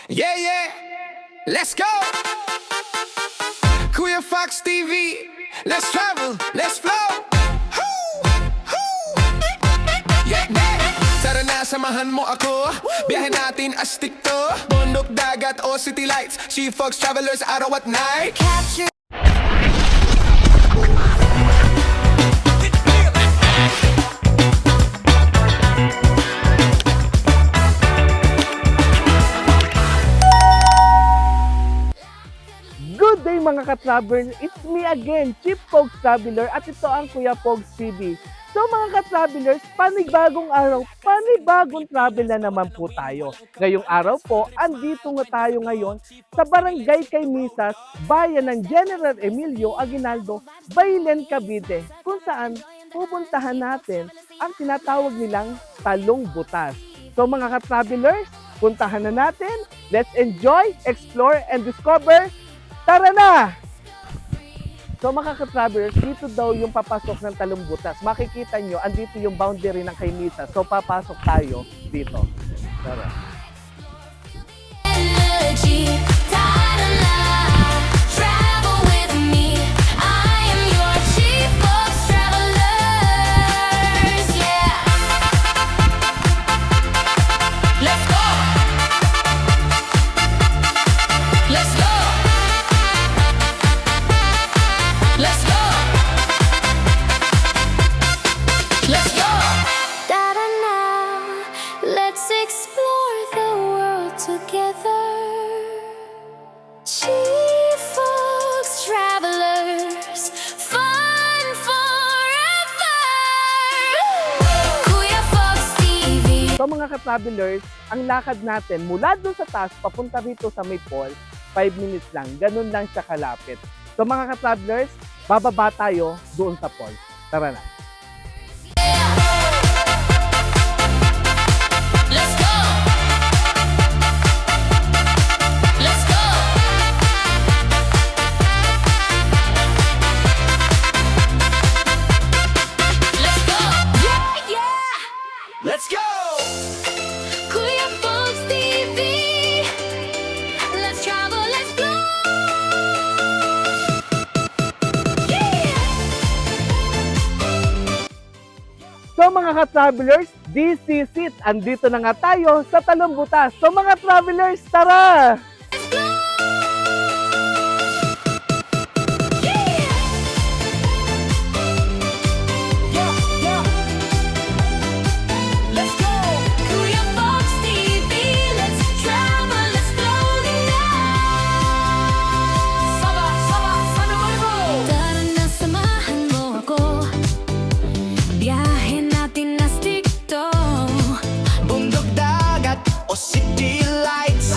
Yeah, yeah, let's go! Kuya Fox TV, let's travel, let's flow! Yeah, yeah. Tara na, samahan mo ako. Biyahe natin astig to. Bundok, dagat o city lights. Chief Fox Travelers, araw at night. Capture. Good day mga ka-travelers! It's me again, Chief Fox Traveler, at ito ang Kuya Fox TV. So mga ka-travelers, panibagong araw, panibagong travel na naman po tayo. Ngayong araw po, andito nga tayo ngayon sa Barangay Caymisas, bayan ng General Emilio Aguinaldo, Bailen, Cavite, kung saan pupuntahan natin ang tinatawag nilang Talong Butas. So mga ka-travelers, puntahan na natin. Let's enjoy, explore, and discover. Tara na! So mga ka-travelers, dito daw yung papasok ng Talong Butas. Makikita nyo, andito yung boundary ng Caymisas. So papasok tayo dito. Tara. Travel with me. I am your Chief Fox Travelers. Yeah. Let's go. Let's go. Let's go. Let's go. Dada now. Let's explore the world together. Chief Fox Travelers, fun forever. Kuya Fox TV. So mga ka-travelers, ang lakad natin mula doon sa taas papunta rito sa may falls, 5 minutes lang. Ganun lang siya kalapit. So mga ka-travelers, bababa tayo doon sa falls. Tara na. Let's go. Let's go. Let's go. Yeah, yeah. Let's go! Kuya Fox TV. Let's travel, let's go. Yeah. So mga ka-travelers, this is it. Andito na nga tayo sa Talong Butas. So mga travelers, tara! Let's go! Kuya Fox TV, let's travel, let's go tonight. Sama, sabay mo! Tara na, samahan mo ako. Biyahe natin na stick to. Bundok, dagat o city lights.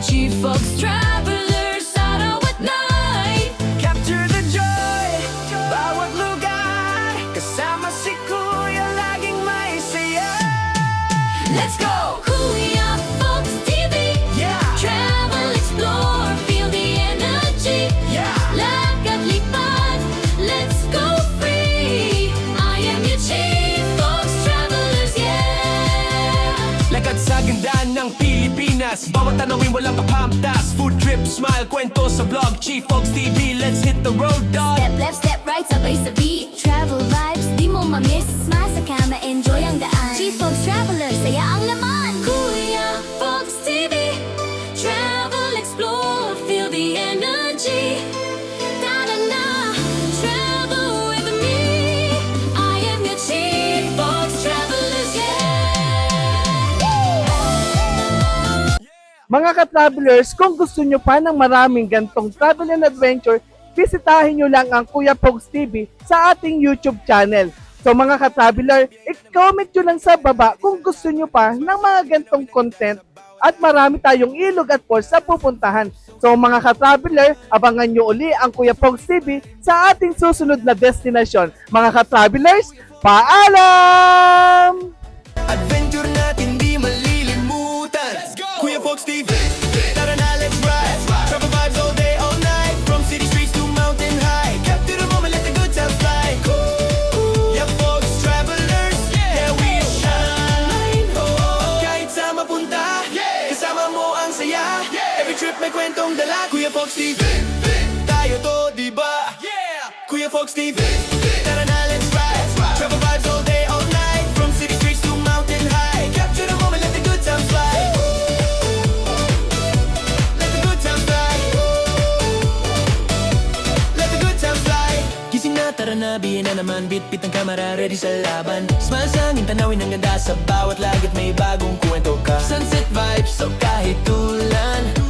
Chief Fox Travelers, araw at night. Capture the joy, bawat lugar. Kasama si Kuya, laging may saya. Let's go! Kuya Fox TV. Yeah! Travel, explore, feel the energy. Yeah! Lakad, lipad, let's go free. I am your Chief Fox Travelers, yeah. Lakad sa ganda ng Pilipinas, bawat tanawin walang papahamtas. Food trip, smile, kwento sa vlog. Chief Fox TV, let's hit the road, dog. Step left, step right, sabay sa beat. Travel vibes, di mo mamiss. Smile sa kama, enjoy ang daan. Chief Fox Travelers, saya ang laman. Kuya Fox TV. Travel, explore, feel the energy. Tara na, travel with me. I am your Chief Fox Travelers, yeah. Mga ka-travelers, kung gusto nyo pa ng maraming gantong travel and adventure, bisitahin nyo lang ang Kuya Fox TV sa ating YouTube channel. So mga ka-traveler, i-comment nyo lang sa baba kung gusto nyo pa ng mga gantong content at marami tayong ilog at falls sa pupuntahan. So mga ka-traveler, abangan nyo uli ang Kuya Fox TV sa ating susunod na destinasyon. Mga ka-travelers, paalam! Adventure natin di malilimutan. Let's go! Kuya Fox TV, tara na, let's ride. Travel vibes all day, all night. From city streets to mountain high. Capture the moment, let the good times fly. Kuya Fox Travelers, yeah, we shine. Kahit sa mapunta, kasama mo ang saya. trip may kwentong dala. Kuya Fox TV, tayo to, diba? Kuya Fox TV, tara na, let's ride. Travel vibes all day, all night. From city streets to mountain high. Capture the moment, let the good times fly. Let the good times fly. Let the good times fly. Gising na, tara na, bihin na naman. Bit-bit ang kamera, ready sa laban. Smile sa hangin, tanawin ang ganda. Sa bawat lagit may bagong kwento ka. Sunset vibes, so kahit tulan